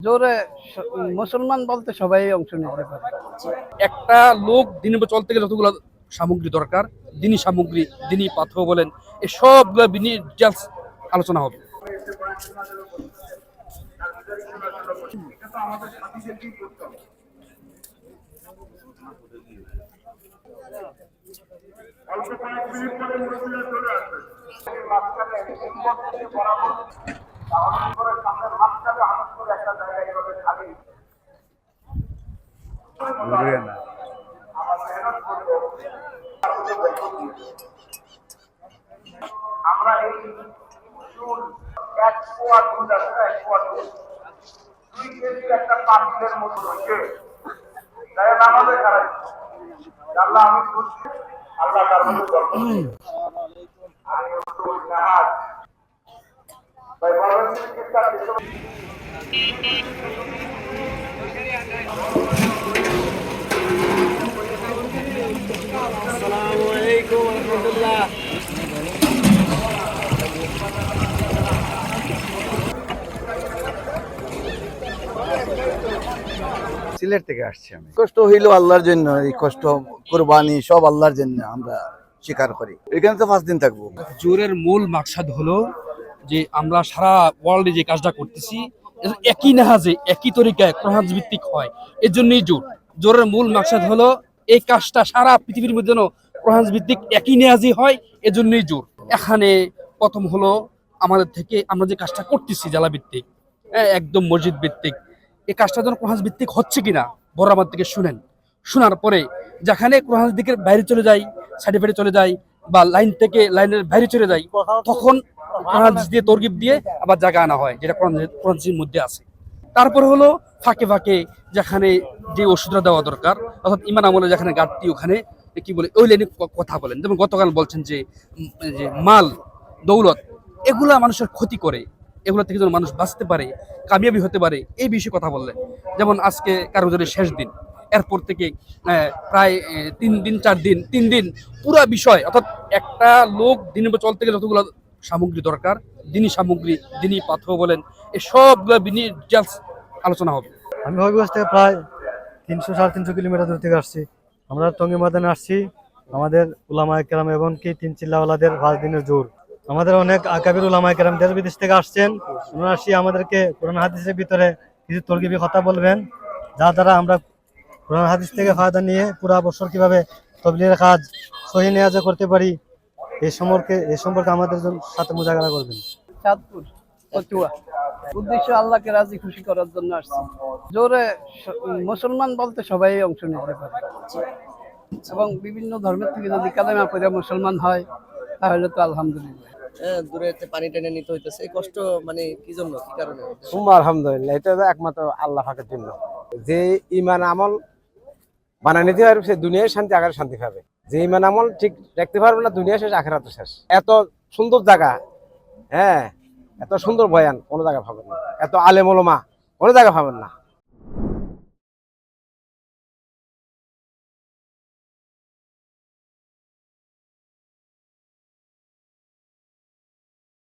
জোরে মুসলমান বলতে সবাই অংশ নিতে পারে। একটা লোক দিনে চলতে গেলে যতগুলো সামগ্রী দরকার, দিনই সামগ্রী, দিনই পাথর বলেন, এই সবগুলো ডিটেলস আলোচনা হবে। আমরা এই চুল এক পোয়া দুধ আছে না, এক পোয়া দুধ 2 কেজির একটা পাত্রের মতো রয়েছে, তাই আমাদের খারাপ আল্লাহ আমি বুঝছি আল্লাহ তার মধ্যে গল্প আমি রসুল নাহাজ ভাই বলেন কিসটা আসসালামু আলাইকুম ওয়া রাহমাতুল্লাহ। সিলেট থেকে আসছি আমি। কষ্ট হইল আল্লাহর জন্য, এই কষ্ট কুরবানি সব আল্লাহর জন্য আমরা স্বীকার করি। এখানে তো 5 দিন থাকবো। জোরের মূল মাকসাদ হলো যে আমরা সারা ওয়ার্ল্ডে যে কাজটা করতেছি একই নাহাজে একই তরিকায় কোরআন ভিত্তিক হয়, এর জন্যই জোরের মূল মাকসাদ হলো এই কাজটা সারা পৃথিবীর মধ্যে কোরআন ভিত্তিক একই নেহাজি হয়, এজন্যই জোর। এখানে প্রথম হলো আমাদের থেকে আমরা যে কাজটা করতেছি জেলা ভিত্তিক, একদম মসজিদ ভিত্তিক, এই কাজটা যেন কোরআন ভিত্তিক হচ্ছে কিনা বড় আমার থেকে শুনেন। শোনার পরে যেখানে কোরআন দিকের বাইরে চলে যাই, সার্টিফিকেট চলে যাই বা লাইন থেকে লাইনের বাইরে চলে যাই, তখন কোরআন দিয়ে তরগিব দিয়ে আবার জায়গা আনা হয় যেটা কোরআনের মধ্যে আছে। তারপরে হলো ফাঁকে ফাঁকে যেখানে যে ওষুধটা দেওয়া দরকার, অর্থাৎ ইমান আমলে যেখানে ঘাটতি ওখানে কি বলে ওই লাইনে কথা বলেন। যেমন গতকাল বলছেন যে মাল দৌলত এগুলা মানুষের ক্ষতি করে, এগুলো থেকে যেন মানুষ বাঁচতে পারে, কামিয়াবি হতে পারে, এই বিষয়ে কথা বললেন। যেমন আজকে কারোজের শেষ দিন, এরপর থেকে প্রায় 3 দিন 4 দিন 3 দিন পুরা বিষয়, অর্থাৎ একটা লোক দিনে চলতে গেলে যতগুলো সামগ্রী দরকার, দিনই সামগ্রী, দিনই পাথর বলেন, এই সবগুলো ডিটেলস আলোচনা হবে। আমি হবিগঞ্জ থেকে প্রায় 300-350 কিলোমিটার দূর থেকে আসছি। আমরা টঙ্গী ময়দানে আসছি আমাদের উলামায়ে কেরাম এবং কি 3 চিল্লাওয়ালাদের 5 দিনের জোর। আমাদের অনেক আকাবির উলামায়ে কেরাম দেশ বিদেশ থেকে আসছেন। ওনারা আসি আমাদেরকে কোরআন হাদিসের ভিতরে কিছু তরগিবি কথা বলবেন, যা দ্বারা আমরা কোরআন হাদিস থেকে ফায়দা নিয়ে পুরা বছর কিভাবে তবলিগের কাজ সহি নিয়াজে করতে পারি এই সম্পর্কে আমাদের সাথে মুজাকারা করবেন। চাঁদপুর কচুয়া, উদ্দেশ্য আল্লাহকে রাজি খুশি করার জন্য আসছি। জোরে মুসলমান বলতে সবাই অংশ নিতে পারে এবং বিভিন্ন ধর্মের থেকে যদি কালেমা পড়ে মুসলমান হয় তাহলে তো আলহামদুলিল্লাহ। দূরে পানি টেনে নিতে হইতেছে, এই কষ্ট মানে কি জন্য, কি কারণে? আলহামদুলিল্লাহ, এটা একমাত্র আল্লাহ পাকের জন্য। যে ইমান আমল বানায় নিতে পারবে সে দুনিয়ায় শান্তি, আখেরাতে শান্তি পাবে। যে ইমান আমল ঠিক রাখতে পারবে না, দুনিয়া শেষ আখেরাতে শেষ। এত সুন্দর জায়গা, হ্যাঁ, এত সুন্দর বয়ান কোনো জায়গায় পাবেন না, এত আলেম ওলামা কোনো জায়গায় পাবেন না।